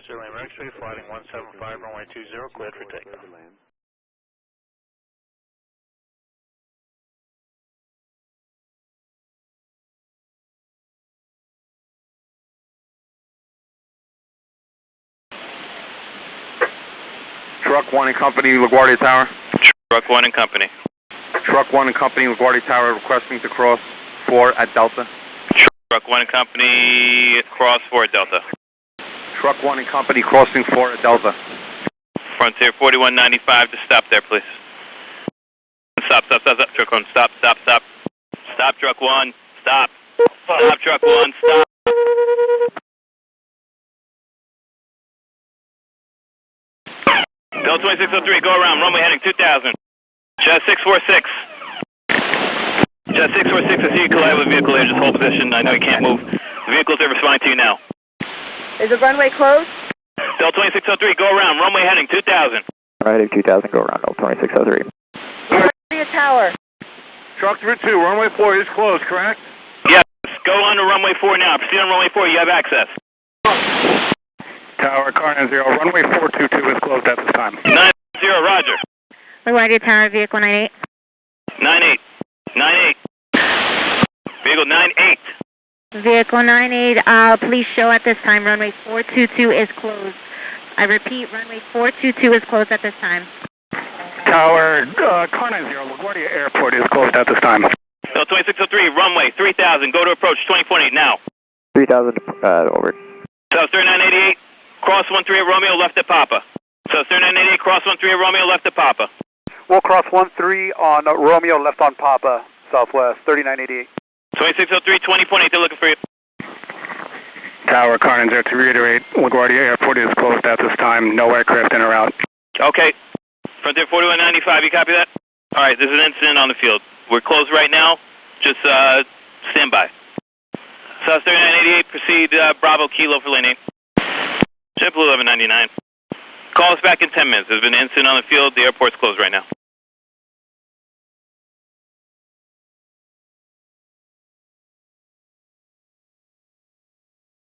Lima X-ray, flighting 175, runway 20, cleared for takeoff. Truck 1 and Company, LaGuardia Tower. Truck 1 and Company. Truck 1 and Company, LaGuardia Tower, requesting to cross 4 at Delta. Truck 1 and Company, cross 4 at Delta. Truck 1 and Company, crossing 4 at Delta. Frontier 4195 to stop there, please. Stop, Truck 1, stop. Stop, Truck 1, stop. Stop, Truck 1, stop. Delta 2603, go around, runway heading 2000. Jet 646. Jet 646, I see you collide with a vehicle here, just hold position. I know you can't move. The vehicles are responding to you now. Is the runway closed? Delta 2603, go around, runway heading 2000. Heading 2000, go around, Delta 2603. LaGuardia Tower. Truck 32, runway 4 is closed, correct? Yes, go on to runway 4 now. Proceed on runway 4, you have access. Tower, car 90, runway 422 is closed at this time. 90, roger. LaGuardia Tower, vehicle 98. 98. Vehicle 98. Vehicle 98, please show at this time. Runway 422 is closed. I repeat, runway 422 is closed at this time. Tower, car 90, LaGuardia Airport is closed at this time. Delta 2603, runway 3000, go to approach 20.8 now. 3000, over. South 3988, cross 13 at Romeo, left at Papa. South 3988, cross 13 at Romeo, left at Papa. We'll cross 13 on Romeo, left on Papa, Southwest, 3988. 2603, 20.8, they're looking for you. Tower, car 90, to reiterate, LaGuardia Airport is closed at this time. No aircraft in or out. Okay. Frontier 4195, you copy that? Alright, there's an incident on the field. We're closed right now. Just stand by. South 3988, proceed Bravo Kilo for lane 8. JetBlue 1199. Call us back in 10 minutes. There's been an incident on the field. The airport's closed right now.